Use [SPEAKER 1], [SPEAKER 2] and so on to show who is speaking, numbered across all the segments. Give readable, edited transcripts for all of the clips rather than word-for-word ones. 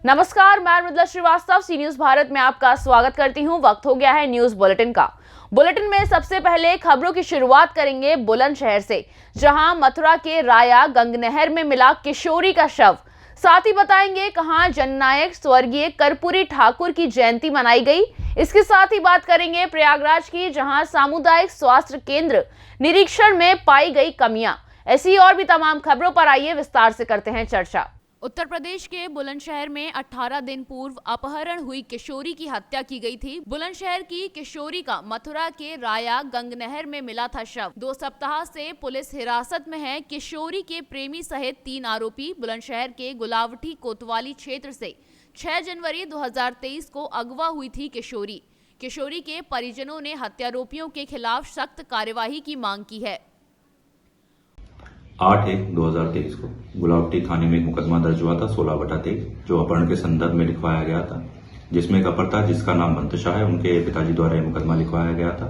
[SPEAKER 1] नमस्कार, मैं मृदुला श्रीवास्तव सी न्यूज भारत में आपका स्वागत करती हूं। वक्त हो गया है न्यूज बुलेटिन का। बुलेटिन में सबसे पहले खबरों की शुरुआत करेंगे बुलंदशहर से, जहां मथुरा के राया गंगनहर में मिला किशोरी का शव। साथ ही बताएंगे कहां जननायक स्वर्गीय कर्पूरी ठाकुर की जयंती मनाई गई। इसके साथ ही बात करेंगे प्रयागराज की, जहां सामुदायिक स्वास्थ्य केंद्र निरीक्षण में पाई गई कमियां। ऐसी और भी तमाम खबरों पर आइए विस्तार से करते हैं चर्चा। उत्तर प्रदेश के बुलंदशहर में 18 दिन पूर्व अपहरण हुई किशोरी की हत्या की गई थी। बुलंदशहर की किशोरी का मथुरा के राया गंगनहर में मिला था शव। 2 सप्ताह से पुलिस हिरासत में है। किशोरी के प्रेमी सहित 3 आरोपी बुलंदशहर के गुलावटी कोतवाली क्षेत्र से 6 जनवरी 2023 को अगवा हुई थी किशोरी। किशोरी के परिजनों ने हत्यारोपियों के खिलाफ सख्त कार्यवाही की मांग की है।
[SPEAKER 2] 8/1/2023 को गुलावटी थाने में एक मुकदमा दर्ज हुआ था 16/23, जो अपहरण के संदर्भ में लिखवाया गया था, जिसमें एक अपर था जिसका नाम मंतशा है। उनके पिताजी द्वारा यह मुकदमा लिखवाया गया था,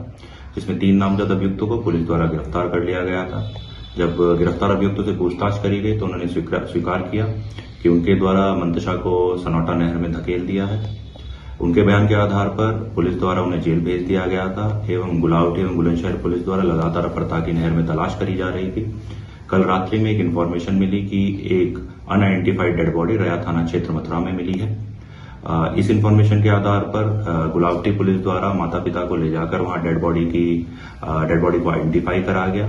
[SPEAKER 2] जिसमें 3 नामजद अभियुक्तों को पुलिस द्वारा गिरफ्तार कर लिया गया था। जब गिरफ्तार अभियुक्तों से पूछताछ करी गई तो उन्होंने स्वीकार किया कि उनके द्वारा मंतशा को सनौटा नहर में धकेल दिया है। उनके बयान के आधार पर पुलिस द्वारा उन्हें जेल भेज दिया गया था एवं गुलावटी एवं बुलंदशहर पुलिस द्वारा लगातार अपहर्ता की नहर में तलाश करी जा रही थी। कल रात्रि में एक इन्फॉर्मेशन मिली कि एक अनआइडेंटिफाइड डेड बॉडी रया थाना क्षेत्र मथुरा में मिली है। इस इन्फॉर्मेशन के आधार पर गुलावटी पुलिस द्वारा माता पिता को ले जाकर वहां डेड बॉडी को आइडेंटिफाई करा गया।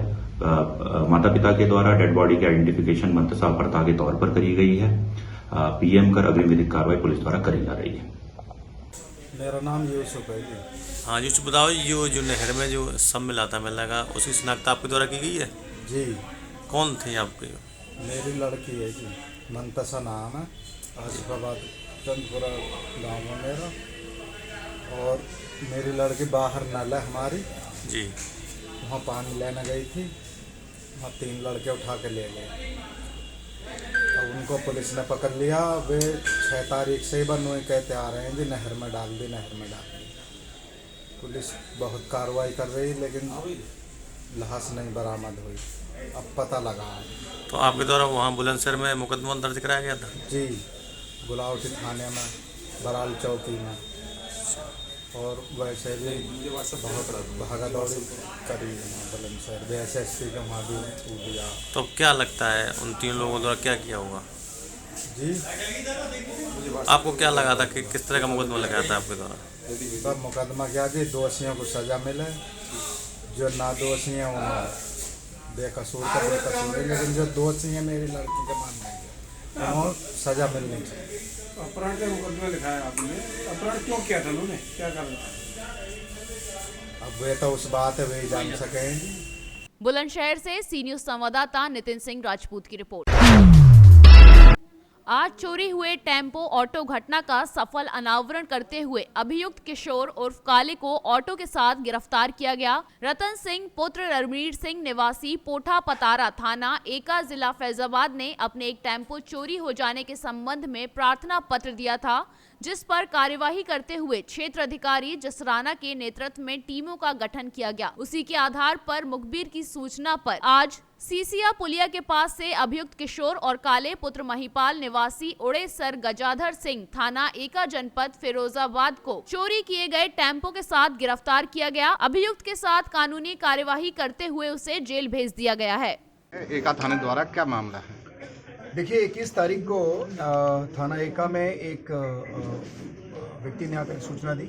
[SPEAKER 2] माता पिता के द्वारा डेड बॉडी की आइडेंटिफिकेशन मंतशा अपहर्ता के तौर पर करी गई है। पीएम कर अग्रिम विधिक कार्रवाई पुलिस द्वारा करी जा रही है।
[SPEAKER 3] मेरा नाम यूसुफ है जी।
[SPEAKER 4] हाँ यूसुफ, बताओ ये जो नहर में जो सब मिला था मिलने का, उसकी शिनाख्त आपके द्वारा की गई है?
[SPEAKER 3] जी,
[SPEAKER 4] कौन थे आपके?
[SPEAKER 3] मेरी लड़की है जी, मंतशा नाम है। आसिफाबाद चंदपुरा गाँव में मेरा, और मेरी लड़की बाहर नल है हमारी
[SPEAKER 4] जी,
[SPEAKER 3] वहाँ पानी लेने गई थी। वहाँ 3 लड़के उठा के ले गए। अब उनको पुलिस ने पकड़ लिया। वे 6 तारीख से बनोए कहते आ रहे हैं जी नहर में डाल दी, नहर में डाल दी। पुलिस बहुत कार्रवाई कर रही, लेकिन लाश नहीं बरामद हुई। अब पता लगा है।
[SPEAKER 4] तो आपके द्वारा वहाँ बुलंदशहर में मुकदमा दर्ज कराया गया था?
[SPEAKER 3] जी, गुलावटी थाने में, बराल चौकी में, और वैसे भी बहुत भागा दौड़ी करी बुलंदशहर। BSSC के वहाँ भी दिया।
[SPEAKER 4] तो क्या लगता है उन 3 लोगों द्वारा क्या किया होगा
[SPEAKER 3] जी?
[SPEAKER 4] आपको क्या लगा था कि किस तरह का मुकदमा लगाया था आपके द्वारा?
[SPEAKER 3] सब मुकदमा क्या जी, दोषियों को सजा मिले, जो ना दोषी हैं उन्हें बेकसूर का बेकसूर है, लेकिन जो दोषी है मेरी लड़की के मानने के उन्हें सजा मिलनी चाहिए।
[SPEAKER 5] अपहरण का मुकदमा लिखाया आपने, अपहरण क्यों किया था उन्होंने, क्या कारण था?
[SPEAKER 3] अब वे तो उस बात है वे जान सकेंगे।
[SPEAKER 1] बुलंदशहर से सी न्यूज संवाददाता नितिन सिंह राजपूत की रिपोर्ट। आज चोरी हुए टेम्पो ऑटो घटना का सफल अनावरण करते हुए अभियुक्त किशोर उर्फ काले को ऑटो के साथ गिरफ्तार किया गया। रतन सिंह पुत्र रणवीर सिंह निवासी पोठा पतारा थाना एका जिला फैजाबाद ने अपने एक टेम्पो चोरी हो जाने के संबंध में प्रार्थना पत्र दिया था, जिस पर कार्यवाही करते हुए क्षेत्र अधिकारी जसराना के नेतृत्व में टीमों का गठन किया गया। उसी के आधार पर मुखबिर की सूचना पर आज सीसिया पुलिया के पास से अभियुक्त किशोर और काले पुत्र महिपाल निवासी उड़ेसर गजाधर सिंह थाना एका जनपद फिरोजाबाद को चोरी किए गए टेम्पो के साथ गिरफ्तार किया गया। अभियुक्त के साथ कानूनी कार्यवाही करते हुए उसे जेल भेज दिया गया है।
[SPEAKER 6] एका थाने द्वारा क्या मामला है?
[SPEAKER 7] देखिए, 21 तारीख को थाना एका में एक व्यक्ति ने आकर सूचना दी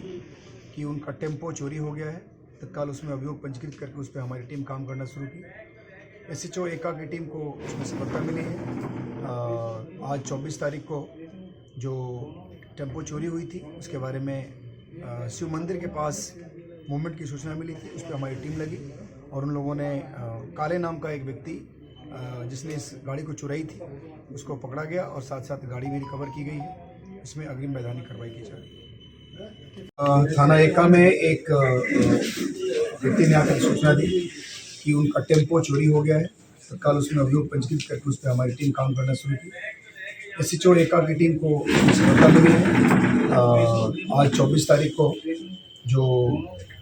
[SPEAKER 7] कि उनका टेम्पो चोरी हो गया है। तत्काल उसमें अभियोग पंजीकृत करके उस पर हमारी टीम काम करना शुरू की। SHO एका की टीम को उसमें सफलता मिली है। आज 24 तारीख को जो टेम्पो चोरी हुई थी उसके बारे में शिव मंदिर के पास मूवमेंट की सूचना मिली थी। उस पर हमारी टीम लगी और उन लोगों ने काले नाम का एक व्यक्ति जिसने इस गाड़ी को चुराई थी उसको पकड़ा गया और साथ साथ गाड़ी भी रिकवर की गई है। इसमें अग्रिम वैधानिक कार्रवाई की जा रही है। थाना एका में एक व्यक्ति ने आकर सूचना दी कि उनका टेम्पो चोरी हो गया है। तत्काल उसमें अभियोग पंजीकृत करके उस पर हमारी टीम काम करना शुरू की। SHO एका की टीम को सफलता मिली है। आज 24 तारीख को जो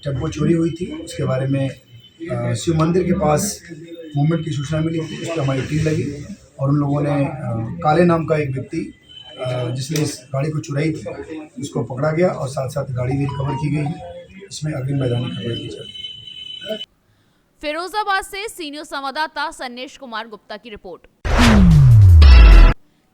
[SPEAKER 7] टेम्पो चोरी हुई थी उसके बारे में शिव मंदिर के पास मूवमेंट की सूचना मिली थी। उस पर हमारी टीम लगी और उन लोगों ने काले नाम का एक व्यक्ति जिसने इस गाड़ी को चुराई थी उसको पकड़ा गया और साथ साथ गाड़ी भी रिकवर की गई है। इसमें अग्रिम वैधानिक कार्रवाई की जाएगी।
[SPEAKER 1] फिरोजाबाद से सीनियर संवाददाता सन्नेश कुमार गुप्ता की रिपोर्ट।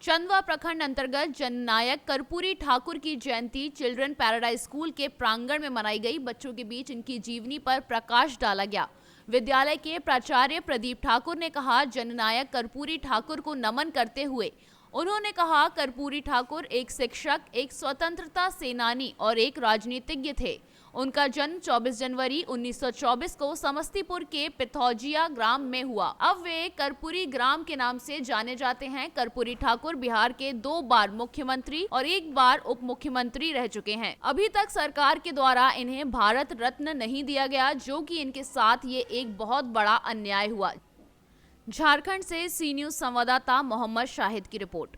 [SPEAKER 1] चंदवा प्रखंड अंतर्गत जननायक कर्पूरी ठाकुर की जयंती चिल्ड्रन पैराडाइज स्कूल के प्रांगण में मनाई गई। बच्चों के बीच इनकी जीवनी पर प्रकाश डाला गया। विद्यालय के प्राचार्य प्रदीप ठाकुर ने कहा, जननायक कर्पूरी ठाकुर को नमन करते हुए उन्होंने कहा, कर्पूरी ठाकुर एक शिक्षक, एक स्वतंत्रता सेनानी और एक राजनीतिज्ञ थे। उनका जन्म 24 जनवरी 1924 को समस्तीपुर के पिथौजिया ग्राम में हुआ। अब वे कर्पूरी ग्राम के नाम से जाने जाते हैं। कर्पूरी ठाकुर बिहार के 2 बार मुख्यमंत्री और 1 बार उप मुख्यमंत्री रह चुके हैं। अभी तक सरकार के द्वारा इन्हें भारत रत्न नहीं दिया गया, जो कि इनके साथ ये एक बहुत बड़ा अन्याय हुआ। झारखंड से सी न्यूज संवाददाता मोहम्मद शाहिद की रिपोर्ट।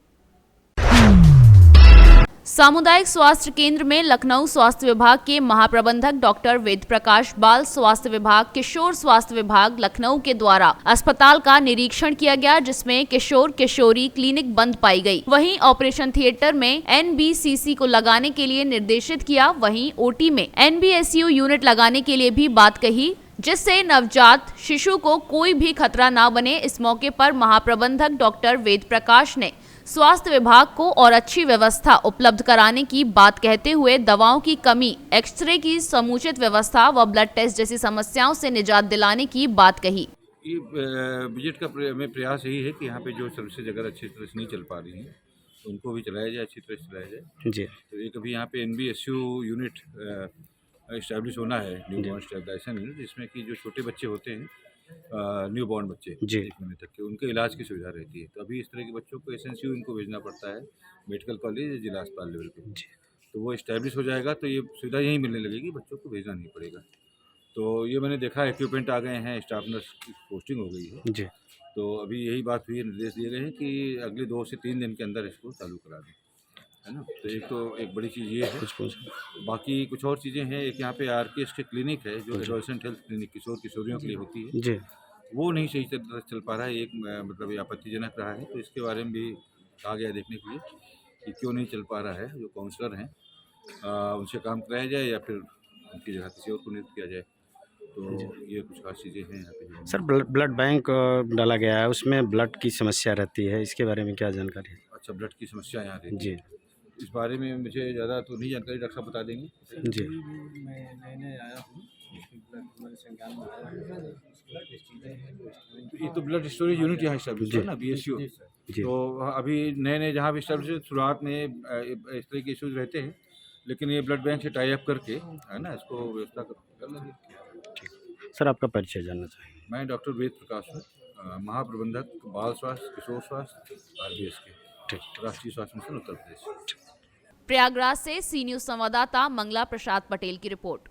[SPEAKER 1] सामुदायिक स्वास्थ्य केंद्र में लखनऊ स्वास्थ्य विभाग के महाप्रबंधक डॉक्टर वेद प्रकाश, बाल स्वास्थ्य विभाग, किशोर स्वास्थ्य विभाग लखनऊ के द्वारा अस्पताल का निरीक्षण किया गया, जिसमें किशोर किशोरी क्लिनिक बंद पाई गई। वहीं ऑपरेशन थिएटर में NBCC को लगाने के लिए निर्देशित किया। वहीं OT में NBSU यूनिट लगाने के लिए भी बात कही, जिससे नवजात शिशु को कोई भी खतरा ना बने। इस मौके पर महाप्रबंधक डॉक्टर वेद प्रकाश ने स्वास्थ्य विभाग को और अच्छी व्यवस्था उपलब्ध कराने की बात कहते हुए दवाओं की कमी, एक्सरे की समुचित व्यवस्था व ब्लड टेस्ट जैसी समस्याओं से निजात दिलाने की बात कही।
[SPEAKER 8] ये बजट का में प्रयास यही है कि यहाँ पे जो सर्विसेज अगर अच्छी तरह से नहीं चल पा रही हैं तो उनको भी चलाया जाए, अच्छी तरह से चलाया जाए
[SPEAKER 4] जी।
[SPEAKER 8] तो एक अभी यहाँ पे NBSU यूनिट इस्टेब्लिश होना है, न्यू बॉर्न स्टेबलाइजेशन यूनिट, जिसमें कि जो छोटे बच्चे होते हैं, न्यू बॉर्न बच्चे 1 महीने तक के, उनके इलाज की सुविधा रहती है। तो अभी इस तरह के बच्चों को SNCU इनको भेजना पड़ता है, मेडिकल कॉलेज या जिला अस्पताल लेवल पे। तो वो इस्टेब्लिश हो जाएगा तो ये सुविधा यहीं मिलने लगेगी, बच्चों को भेजना नहीं पड़ेगा। तो ये मैंने देखा, इक्विपमेंट आ गए हैं, स्टाफ नर्स की पोस्टिंग हो गई है जी। तो अभी यही बात हुई है, निर्देश दिए गए हैं कि अगले 2 से 3 दिन के अंदर इसको चालू करा दें, है ना। तो एक बड़ी चीज़ ये है। बाकी कुछ और चीज़ें हैं। एक यहाँ पे RKS के क्लिनिक है, जो एडोलसेंट हेल्थ क्लिनिक किशोर किशोरियों के लिए होती है जी, वो नहीं सही तरह चल पा रहा है। एक मतलब ये आपत्तिजनक रहा है, तो इसके बारे में भी कहा गया देखने के लिए कि क्यों नहीं चल पा रहा है। जो काउंसलर हैं उनसे काम कराया जाए या फिर उनकी जगह किसी और को नियुक्त किया जाए। तो ये कुछ खास चीज़ें हैं यहाँ पे।
[SPEAKER 4] सर, ब्लड बैंक डाला गया है, उसमें ब्लड की समस्या रहती है, इसके बारे में क्या जानकारी है?
[SPEAKER 8] अच्छा, ब्लड की समस्या यहाँ रहती
[SPEAKER 4] जी।
[SPEAKER 8] है, इस बारे में मुझे ज़्यादा तो नहीं जानकारी, डॉक्टर साहब बता देंगे
[SPEAKER 4] जी।
[SPEAKER 5] मैं नए आया हूँ,
[SPEAKER 8] ये तो ब्लड स्टोरेज यूनिट यहाँ स्टैब्लिश है ना, BSU। तो अभी नए जहाँ भी स्टैब्लिश, शुरुआत में इस तरह के इशूज रहते हैं, लेकिन ये ब्लड बैंक से टाई अप करके, है ना, इसको व्यवस्था कर लेंगे।
[SPEAKER 4] सर, आपका परिचय जानना चाहिए।
[SPEAKER 8] मैं डॉक्टर वेद प्रकाश हूँ, महाप्रबंधक बाल स्वास्थ्य किशोर स्वास्थ्य RBS के, राष्ट्रीय स्वास्थ्य मिशन उत्तर प्रदेश।
[SPEAKER 1] प्रयागराज से सी न्यूज संवाददाता मंगला प्रसाद पटेल की रिपोर्ट।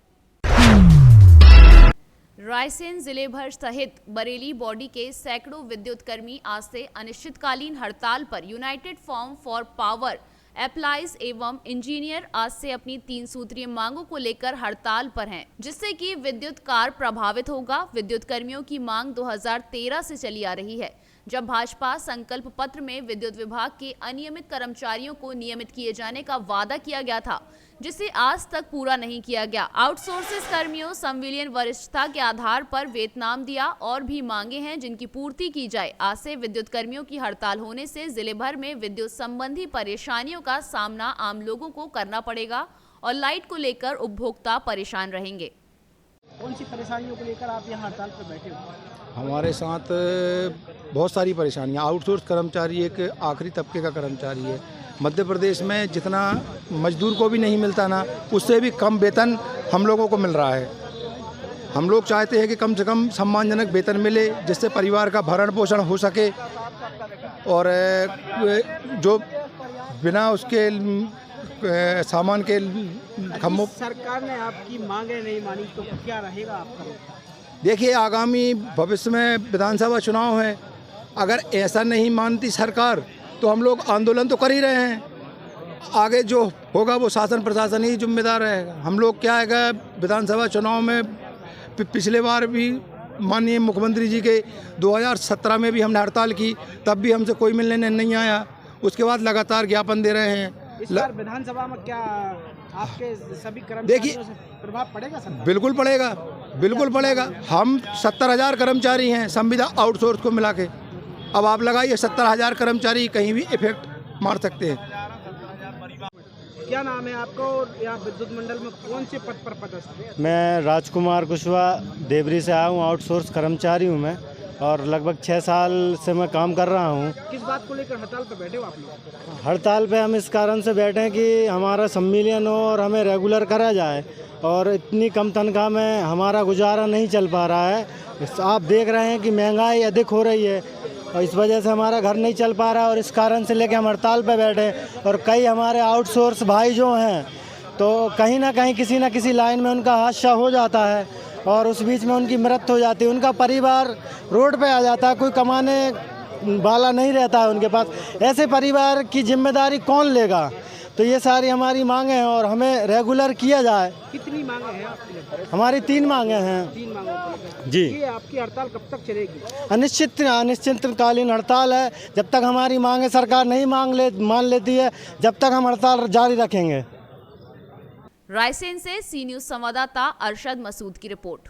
[SPEAKER 1] रायसेन जिले भर सहित बरेली बॉडी के सैकड़ों विद्युत कर्मी आज से अनिश्चितकालीन हड़ताल पर। United form for power applies एवं इंजीनियर आज से अपनी 3 सूत्रीय मांगों को लेकर हड़ताल पर हैं, जिससे कि विद्युत कार्य प्रभावित होगा। विद्युत कर्मियों की मांग 2013 से चली आ रही है, जब भाजपा संकल्प पत्र में विद्युत विभाग के अनियमित कर्मचारियों को नियमित किए जाने का वादा किया गया था, जिसे आज तक पूरा नहीं किया गया। आउटसोर्सेस कर्मियों संविलियन वरिष्ठता के आधार पर वेतनाम दिया और भी मांगे हैं, जिनकी पूर्ति की जाए। आज से विद्युत कर्मियों की हड़ताल होने से जिले भर में विद्युत संबंधी परेशानियों का सामना आम लोगों को करना पड़ेगा और लाइट को लेकर उपभोक्ता परेशान रहेंगे।
[SPEAKER 9] कौन सी परेशानियों को लेकर आप यहाँ हड़ताल पर बैठे हो?
[SPEAKER 7] हमारे साथ बहुत सारी परेशानियाँ। आउटसोर्स कर्मचारी एक आखिरी तबके का कर्मचारी है। मध्य प्रदेश में जितना मजदूर को भी नहीं मिलता ना, उससे भी कम वेतन हम लोगों को मिल रहा है। हम लोग चाहते हैं कि कम से कम सम्मानजनक वेतन मिले, जिससे परिवार का भरण पोषण हो सके, और जो बिना उसके सामान के खम्भों।
[SPEAKER 9] सरकार ने आपकी मांगे नहीं मानी तो क्या रहेगा आपका?
[SPEAKER 7] देखिए, आगामी भविष्य में विधानसभा चुनाव है। अगर ऐसा नहीं मानती सरकार तो हम लोग आंदोलन तो कर ही रहे हैं। आगे जो होगा वो शासन प्रशासन ही जिम्मेदार रहेगा। हम लोग क्या है, विधानसभा चुनाव में पिछले बार भी माननीय मुख्यमंत्री जी के 2017 में भी हमने हड़ताल की, तब भी हमसे कोई मिलने नहीं आया।
[SPEAKER 10] उसके बाद लगातार ज्ञापन दे रहे हैं।
[SPEAKER 9] इस बार विधानसभा में क्या आपके सभी कर्मचारियों
[SPEAKER 10] देखिए,
[SPEAKER 9] से प्रभाव पड़ेगा सर?
[SPEAKER 10] बिल्कुल पड़ेगा, बिल्कुल पड़ेगा। हम 70,000 कर्मचारी हैं संविदा आउटसोर्स को मिला के। अब आप लगाइए 70,000 कर्मचारी कहीं भी इफेक्ट मार सकते हैं।
[SPEAKER 9] क्या नाम है आपका और यहाँ विद्युत मंडल में कौन से पद पर पदस्थ है?
[SPEAKER 11] मैं राजकुमार कुशवाहा देवरी से आया हूँ, आउटसोर्स कर्मचारी हूँ मैं, और लगभग 6 साल से मैं काम कर रहा हूँ।
[SPEAKER 9] किस बात को लेकर हड़ताल पर बैठे हो आप लोग?
[SPEAKER 11] हड़ताल पे हम इस कारण से बैठे हैं कि हमारा सम्मिलन हो और हमें रेगुलर करा जाए, और इतनी कम तनख्वाह में हमारा गुजारा नहीं चल पा रहा है। आप देख रहे हैं कि महंगाई अधिक हो रही है और इस वजह से हमारा घर नहीं चल पा रहा है, और इस कारण से लेके हम हड़ताल पे बैठे। और कई हमारे आउटसोर्स भाई जो हैं तो कहीं ना कहीं किसी न किसी लाइन में उनका हादसा हो जाता है और उस बीच में उनकी मृत्यु हो जाती है, उनका परिवार रोड पे आ जाता है, कोई कमाने वाला नहीं रहता है उनके पास। ऐसे परिवार की जिम्मेदारी कौन लेगा? तो ये सारी हमारी मांगे हैं और हमें रेगुलर किया जाए।
[SPEAKER 9] कितनी मांगे हैं आपकी?
[SPEAKER 11] हमारी 3 मांगे हैं।
[SPEAKER 9] 3 मांगों को लेकर
[SPEAKER 11] जी।
[SPEAKER 9] ये आपकी हड़ताल कब तक चलेगी?
[SPEAKER 11] अनिश्चितकालीन हड़ताल है। जब तक हमारी मांगे सरकार नहीं मान लेती है, जब तक हम हड़ताल जारी रखेंगे।
[SPEAKER 1] रायसेन से सी न्यूज संवाददाता अरशद मसूद की रिपोर्ट।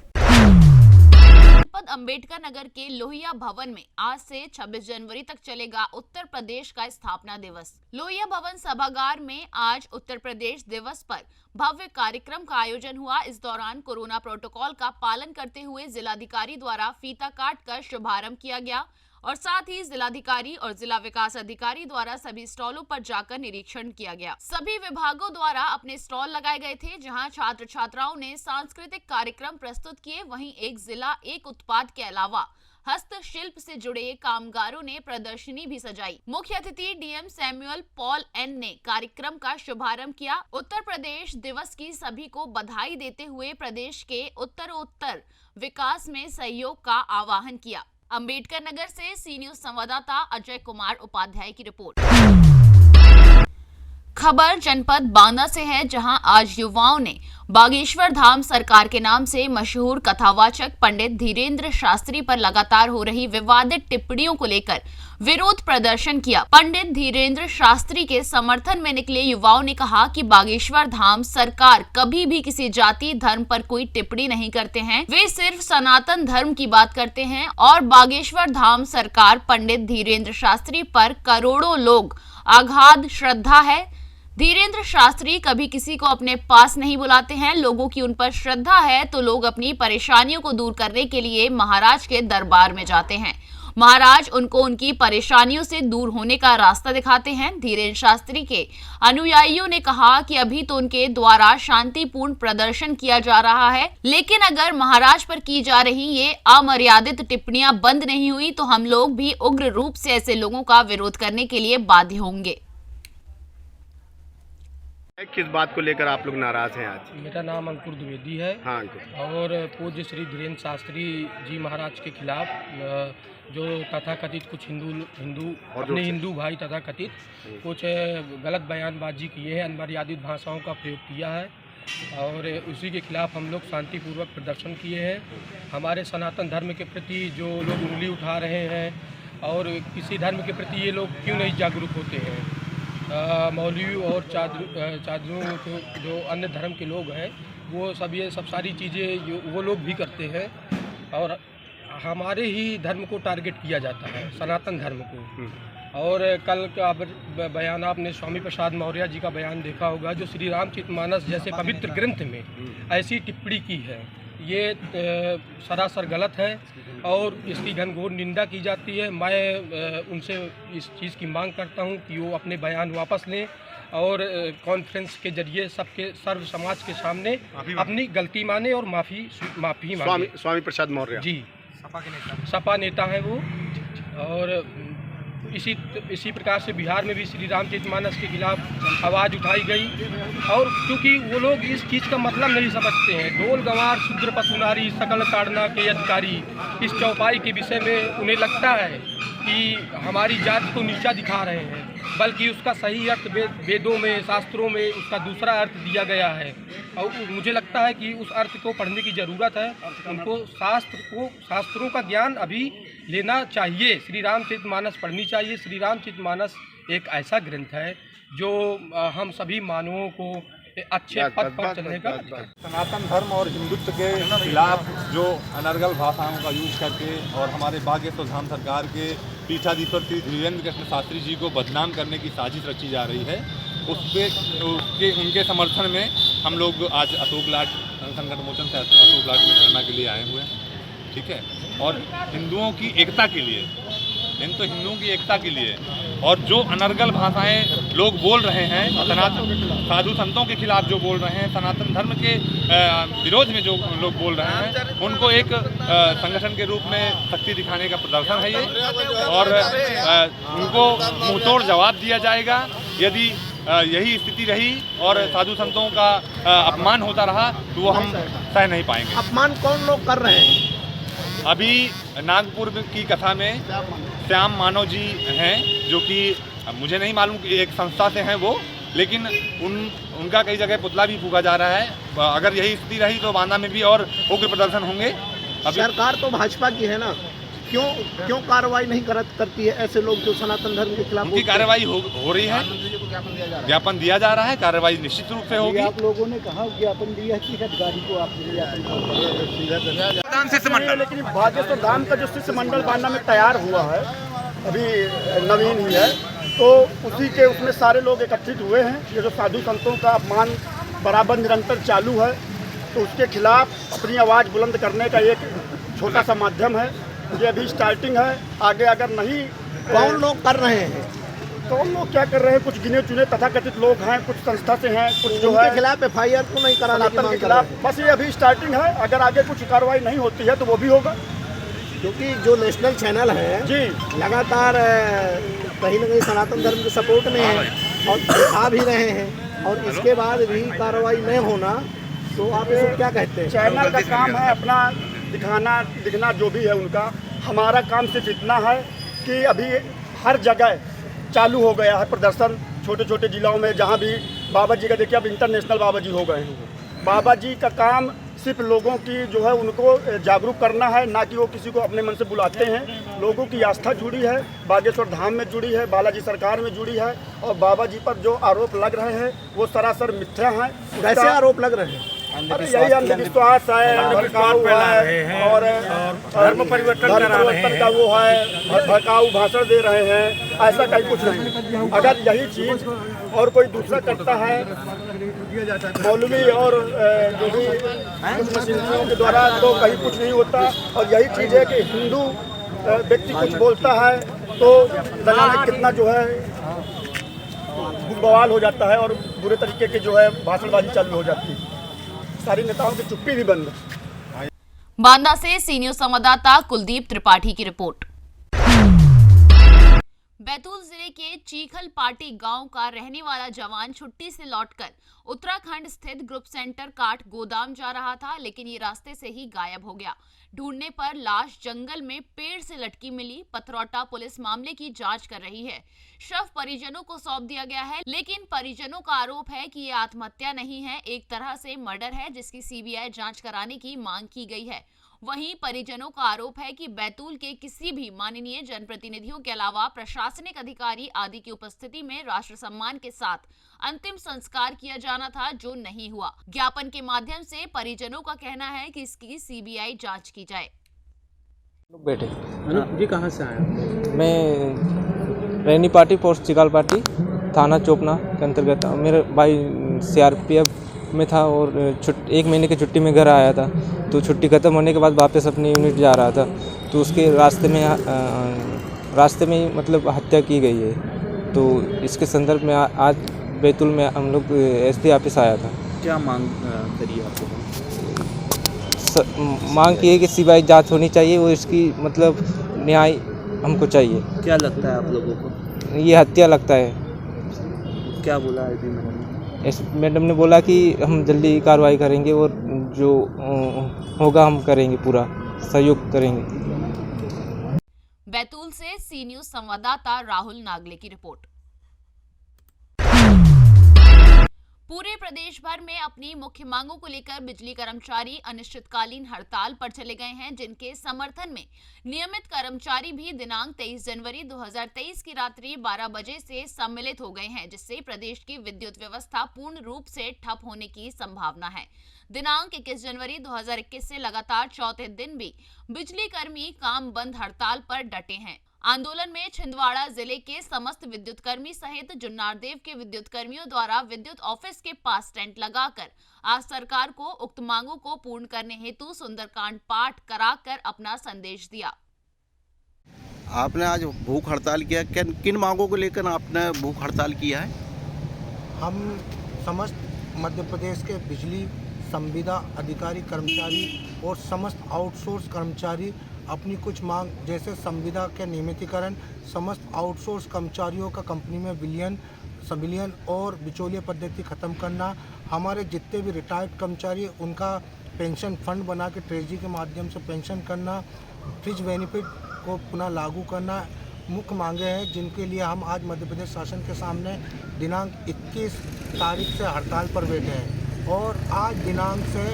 [SPEAKER 1] जनपद अंबेडकर नगर के लोहिया भवन में आज से 26 जनवरी तक चलेगा उत्तर प्रदेश का स्थापना दिवस। लोहिया भवन सभागार में आज उत्तर प्रदेश दिवस पर भव्य कार्यक्रम का आयोजन हुआ। इस दौरान कोरोना प्रोटोकॉल का पालन करते हुए जिलाधिकारी द्वारा फीता काट कर शुभारंभ किया गया और साथ ही जिलाधिकारी और जिला विकास अधिकारी द्वारा सभी स्टॉलों पर जाकर निरीक्षण किया गया। सभी विभागों द्वारा अपने स्टॉल लगाए गए थे, जहां छात्र छात्राओं ने सांस्कृतिक कार्यक्रम प्रस्तुत किए। वहीं एक जिला एक उत्पाद के अलावा हस्तशिल्प से जुड़े कामगारों ने प्रदर्शनी भी सजाई। मुख्य अतिथि डीएम सैमुअल पॉल एन ने कार्यक्रम का शुभारंभ किया। उत्तर प्रदेश दिवस की सभी को बधाई देते हुए प्रदेश के उत्तरोत्तर विकास में सहयोग का आह्वान किया। अंबेडकर नगर से सी न्यूज संवाददाता अजय कुमार उपाध्याय की रिपोर्ट। खबर जनपद बांदा से है, जहां आज युवाओं ने बागेश्वर धाम सरकार के नाम से मशहूर कथावाचक पंडित धीरेन्द्र शास्त्री पर लगातार हो रही विवादित टिप्पणियों को लेकर विरोध प्रदर्शन किया। पंडित धीरेन्द्र शास्त्री के समर्थन में निकले युवाओं ने कहा कि बागेश्वर धाम सरकार कभी भी किसी जाति धर्म पर कोई टिप्पणी नहीं करते हैं, वे सिर्फ सनातन धर्म की बात करते हैं और बागेश्वर धाम सरकार पंडित धीरेन्द्र शास्त्री पर करोड़ों लोग अगाध श्रद्धा है। धीरेन्द्र शास्त्री कभी किसी को अपने पास नहीं बुलाते हैं। लोगों की उन पर श्रद्धा है तो लोग अपनी परेशानियों को दूर करने के लिए महाराज के दरबार में जाते हैं। महाराज उनको उनकी परेशानियों से दूर होने का रास्ता दिखाते हैं। धीरेन्द्र शास्त्री के अनुयायियों ने कहा कि अभी तो उनके द्वारा शांतिपूर्ण प्रदर्शन किया जा रहा है, लेकिन अगर महाराज पर की जा रही ये अमर्यादित टिप्पणियां बंद नहीं हुई तो हम लोग भी उग्र रूप से ऐसे लोगों का विरोध करने के लिए बाध्य होंगे।
[SPEAKER 4] किस बात को लेकर आप लोग नाराज हैं आज?
[SPEAKER 12] मेरा नाम अंकुर द्विवेदी है।
[SPEAKER 4] हाँ अंकुर।
[SPEAKER 12] और पूज्य श्री धीरेन्द्र शास्त्री जी महाराज के खिलाफ जो तथाकथित कुछ अपने हिंदू भाई तथाकथित कुछ गलत बयानबाजी किए हैं, अमर्यादित भाषाओं का प्रयोग किया है और उसी के खिलाफ हम लोग शांतिपूर्वक प्रदर्शन किए हैं। हमारे सनातन धर्म के प्रति जो लोग उंगली उठा रहे हैं और किसी धर्म के प्रति ये लोग क्यों नहीं जागरूक होते हैं। मौलवी और चादरों को जो अन्य धर्म के लोग हैं वो सब ये सब सारी चीज़ें वो लोग भी करते हैं और हमारे ही धर्म को टारगेट किया जाता है, सनातन धर्म को। और कल का बयान आपने स्वामी प्रसाद मौर्य जी का बयान देखा होगा, जो श्री रामचरितमानस जैसे पवित्र ग्रंथ में ऐसी टिप्पणी की है, ये सरासर गलत है और इसकी घनघोर निंदा की जाती है। मैं उनसे इस चीज़ की मांग करता हूं कि वो अपने बयान वापस लें और कॉन्फ्रेंस के जरिए सबके सर्व समाज के सामने अपनी गलती माने और माफ़ी मांगे।
[SPEAKER 4] स्वामी प्रसाद मौर्य जी
[SPEAKER 12] सपा नेता है वो। और इसी प्रकार से बिहार में भी श्री रामचरितमानस के खिलाफ आवाज़ उठाई गई और क्योंकि वो लोग इस चीज़ का मतलब नहीं समझते हैं। ढोल गंवार शूद्र पशुनारी सकल ताड़ना के अधिकारी, इस चौपाई के विषय में उन्हें लगता है कि हमारी जाति को नीचा दिखा रहे हैं, बल्कि उसका सही अर्थ वेदों में शास्त्रों में उसका दूसरा अर्थ दिया गया है और मुझे लगता है कि उस अर्थ को पढ़ने की ज़रूरत है। उनको शास्त्रों का ज्ञान अभी लेना चाहिए। श्री रामचरितमानस पढ़नी चाहिए। श्री रामचरितमानस एक ऐसा ग्रंथ है जो हम सभी मानवों को अच्छे पथ पर चलने का
[SPEAKER 5] सनातन धर्म और हिंदुत्व के खिलाफ जो अनर्गल भाषाओं का यूज करके और हमारे बागेश्वर धाम सरकार के पीठाधीश्वर श्री धीरेन्द्र कृष्ण शास्त्री जी को बदनाम करने की साजिश रची जा रही है, उनके समर्थन में हम लोग आज अशोक लाट संकट मोचन से अशोक लाट में धरना के लिए आए हुए हैं। ठीक है, और हिंदुओं की एकता के लिए, हिंदुओं की एकता के लिए, और जो अनर्गल भाषाएं लोग बोल रहे हैं, साधु संतों के खिलाफ जो बोल रहे हैं, सनातन धर्म के विरोध में जो लोग बोल रहे हैं, उनको एक संगठन के रूप में शक्ति दिखाने का प्रदर्शन है ये, और उनको मुंहतोड़ जवाब दिया जाएगा। यदि यही स्थिति रही और साधु संतों का अपमान होता रहा तो वो हम सह नहीं पाएंगे।
[SPEAKER 9] अपमान कौन लोग कर रहे हैं?
[SPEAKER 5] अभी नागपुर की कथा में श्याम मानव जी हैं, जो कि मुझे नहीं मालूम कि एक संस्था से हैं वो, लेकिन उनका कई जगह पुतला भी फूका जा रहा है। अगर यही स्थिति रही तो बांदा में भी और उग्र प्रदर्शन होंगे। अभी
[SPEAKER 9] सरकार तो भाजपा की है ना, क्यों कार्रवाई नहीं करती है ऐसे लोग जो सनातन धर्म के खिलाफ?
[SPEAKER 5] उनकी कार्रवाई हो रही है, ज्ञापन दिया जा रहा है, कार्रवाई निश्चित रूप से होगी।
[SPEAKER 11] आप लोगों ने कहा ज्ञापन दिया कि अधिकारी को आप
[SPEAKER 7] लेकिन बागेश्वर धाम का जो शिष्य मंडल बांदा में तैयार हुआ है, अभी नवीन ही है, तो उसी के उसमें सारे लोग एकत्रित हुए हैं। ये जो साधु संतों का अपमान बराबर निरंतर चालू है, तो उसके खिलाफ अपनी आवाज़ बुलंद करने का एक छोटा सा माध्यम है। ये अभी स्टार्टिंग है, आगे अगर नहीं
[SPEAKER 9] कौन लोग कर रहे हैं?
[SPEAKER 7] तो हम लोग क्या कर रहे हैं, कुछ गिने चुने तथाकथित लोग हैं, कुछ संस्था से हैं, कुछ जो है
[SPEAKER 9] खिलाफ FIR को नहीं कराने की मांग
[SPEAKER 7] के खिलाफ। बस ये अभी स्टार्टिंग है, अगर आगे कुछ कार्रवाई नहीं होती है तो वो भी होगा।
[SPEAKER 9] क्योंकि जो नेशनल चैनल है
[SPEAKER 7] जी
[SPEAKER 9] लगातार कहीं न कहीं सनातन धर्म के सपोर्ट में है और आ भी रहे हैं, और इसके बाद भी कार्रवाई नहीं होना, तो आप इसको क्या कहते हैं?
[SPEAKER 7] चैनल का काम है अपना दिखना जो भी है उनका। हमारा काम सिर्फ इतना है कि अभी हर जगह चालू हो गया है प्रदर्शन, छोटे छोटे जिलों में, जहाँ भी बाबा जी का देखिए अब इंटरनेशनल बाबा जी हो गए हैं। बाबा जी का काम सिर्फ लोगों की जो है उनको जागरूक करना है, ना कि वो किसी को अपने मन से बुलाते हैं। लोगों की आस्था जुड़ी है, बागेश्वर धाम में जुड़ी है, बालाजी सरकार में जुड़ी है, और बाबा जी पर जो आरोप लग रहे हैं वो सरासर मिथ्या हैं।
[SPEAKER 9] कैसे आरोप लग रहे हैं?
[SPEAKER 7] अरे यही अंधविश्वास है, भड़काऊ है, और धर्म परिवर्तन का वो है, भड़काऊ भाषण दे रहे हैं, ऐसा कहीं कुछ नहीं। अगर यही चीज़ और कोई दूसरा करता है, मौलवी और जो भी मशीनरियों के द्वारा, तो कहीं कुछ नहीं होता। और यही चीज़ है कि हिंदू व्यक्ति कुछ बोलता है तो दलाल कितना जो है बवाल हो जाता है, और बुरे तरीके के जो है भाषणबाजी चालू हो जाती है। सारी नेताओं की चुप्पी भी बंद है।
[SPEAKER 1] बांदा से सी न्यूज संवाददाता कुलदीप त्रिपाठी की रिपोर्ट। बैतूल जिले के चीखल पाटी गांव का रहने वाला जवान छुट्टी से लौटकर उत्तराखंड स्थित ग्रुप सेंटर काट गोदाम जा रहा था, लेकिन ये रास्ते से ही गायब हो गया। ढूंढने पर लाश जंगल में पेड़ से लटकी मिली। पथरौटा पुलिस मामले की जांच कर रही है। शव परिजनों को सौंप दिया गया है, लेकिन परिजनों का आरोप है कि ये आत्महत्या नहीं है, एक तरह से मर्डर है, जिसकी सीबीआई जांच कराने की मांग की गई है। वहीं परिजनों का आरोप है कि बैतूल के किसी भी माननीय जनप्रतिनिधियों के अलावा प्रशासनिक अधिकारी आदि की उपस्थिति में राष्ट्र सम्मान के साथ अंतिम संस्कार किया जाना था, जो नहीं हुआ। ज्ञापन के माध्यम से परिजनों का कहना है कि इसकी सीबीआई जांच की जाए।
[SPEAKER 13] बेटे
[SPEAKER 9] जी कहाँ से आए?
[SPEAKER 13] मैं रैनी पार्टी पोस्ट चिकाल पार्टी थाना चोपना के अंतर्गत। मेरे भाई CRPF में था और 1 महीने की छुट्टी में घर आया था, तो छुट्टी ख़त्म होने के बाद वापस अपनी यूनिट जा रहा था, तो उसके रास्ते में मतलब हत्या की गई है। तो इसके संदर्भ में आज बैतूल में हम लोग SP ऑफिस आया था।
[SPEAKER 9] क्या मांग करी आपको?
[SPEAKER 13] मांग की है कि सीबीआई जांच होनी चाहिए और इसकी मतलब न्याय हमको चाहिए।
[SPEAKER 9] क्या लगता है आप लोगों को?
[SPEAKER 13] ये हत्या लगता है।
[SPEAKER 9] क्या बोला है
[SPEAKER 13] मैडम ने बोला कि हम जल्दी कार्रवाई करेंगे और जो होगा हम करेंगे, पूरा सहयोग करेंगे।
[SPEAKER 1] बैतूल से सी न्यूज संवाददाता राहुल नागले की रिपोर्ट। पूरे प्रदेश भर में अपनी मुख्य मांगों को लेकर बिजली कर्मचारी अनिश्चितकालीन हड़ताल पर चले गए हैं, जिनके समर्थन में नियमित कर्मचारी भी दिनांक 23 जनवरी 2023 की रात्रि 12 बजे से सम्मिलित हो गए हैं, जिससे प्रदेश की विद्युत व्यवस्था पूर्ण रूप से ठप होने की संभावना है। दिनांक 21 जनवरी 2021 से लगातार चौथे दिन भी बिजली कर्मी काम बंद हड़ताल पर डटे हैं। आंदोलन में छिंदवाड़ा जिले के समस्त विद्युत कर्मी सहित जुन्नारदेव के विद्युत कर्मियों द्वारा विद्युत ऑफिस के पास टेंट लगाकर आज सरकार को उक्त मांगों को पूर्ण करने हेतु सुंदरकांड पाठ कराकर अपना संदेश दिया।
[SPEAKER 14] आपने आज भूख हड़ताल किया, किन मांगों को लेकर आपने भूख हड़ताल किया है?
[SPEAKER 9] हम समस्त मध्य प्रदेश के बिजली संविदा अधिकारी कर्मचारी और समस्त आउटसोर्स कर्मचारी अपनी कुछ मांग जैसे संविदा के नियमितीकरण, समस्त आउटसोर्स कर्मचारियों का कंपनी में विलयन और बिचौलिया पद्धति ख़त्म करना, हमारे जितने भी रिटायर्ड कर्मचारी उनका पेंशन फंड बना के ट्रेजरी के माध्यम से पेंशन करना, फ्रिज बेनिफिट को पुनः लागू करना मुख्य मांगे हैं, जिनके लिए हम आज मध्य प्रदेश शासन के सामने दिनांक 21 तारीख से हड़ताल पर बैठे हैं। और आज दिनांक से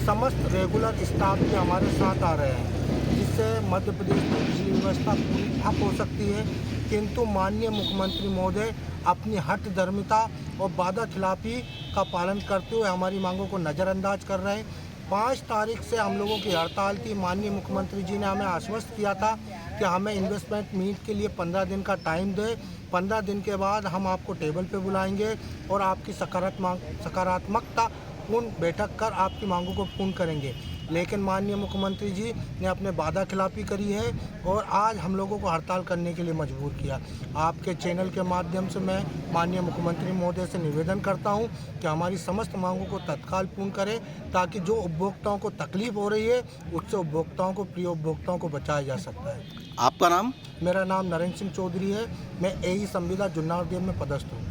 [SPEAKER 9] समस्त रेगुलर स्टाफ भी हमारे साथ आ रहे हैं, जिससे मध्य प्रदेश में बिजली व्यवस्था पूरी ठप हो सकती है। किंतु माननीय मुख्यमंत्री महोदय अपनी हठधर्मिता और वादा खिलाफी का पालन करते हुए हमारी मांगों को नज़रअंदाज कर रहे हैं। 5 तारीख से हम लोगों की हड़ताल थी। माननीय मुख्यमंत्री जी ने हमें आश्वस्त किया था कि हमें इन्वेस्टमेंट मीट के लिए 15 दिन का टाइम दें। 15 दिन के बाद हम आपको टेबल पे बुलाएंगे और आपकी सकारात्मकता पूर्ण बैठक कर आपकी मांगों को पूर्ण करेंगे। लेकिन माननीय मुख्यमंत्री जी ने अपने वादा खिलाफी करी है और आज हम लोगों को हड़ताल करने के लिए मजबूर किया। आपके चैनल के माध्यम से मैं माननीय मुख्यमंत्री महोदय से निवेदन करता हूं कि हमारी समस्त मांगों को तत्काल पूर्ण करें, ताकि जो उपभोक्ताओं को तकलीफ हो रही है उससे उपभोक्ताओं को, प्रिय उपभोक्ताओं को बचाया जा सकता है।
[SPEAKER 14] आपका नाम?
[SPEAKER 9] मेरा नाम नरेंद्र सिंह चौधरी है। मैं एई संविदा जुन्नारदेव में पदस्थ हूँ।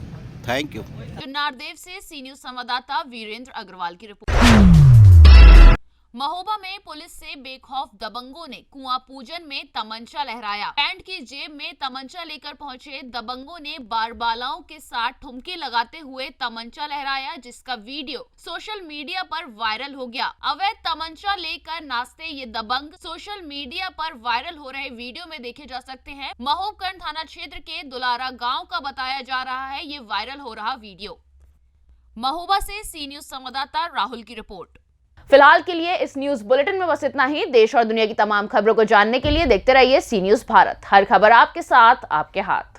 [SPEAKER 14] Thank you.
[SPEAKER 1] जुन्नारदेव से सी न्यूज संवाददाता वीरेंद्र अग्रवाल की रिपोर्ट। महोबा में पुलिस से बेखौफ दबंगों ने कुआं पूजन में तमंचा लहराया। पैंट की जेब में तमंचा लेकर पहुंचे दबंगों ने बारबालाओं के साथ ठुमके लगाते हुए तमंचा लहराया, जिसका वीडियो सोशल मीडिया पर वायरल हो गया। अवैध तमंचा लेकर नाचते ये दबंग सोशल मीडिया पर वायरल हो रहे वीडियो में देखे जा सकते हैं। महोबकरण थाना क्षेत्र के दुलारा गाँव का बताया जा रहा है ये वायरल हो रहा वीडियो। महोबा से सी न्यूज संवाददाता राहुल की रिपोर्ट। फिलहाल के लिए इस न्यूज बुलेटिन में बस इतना ही। देश और दुनिया की तमाम खबरों को जानने के लिए देखते रहिए सी न्यूज भारत। हर खबर आपके साथ, आपके हाथ।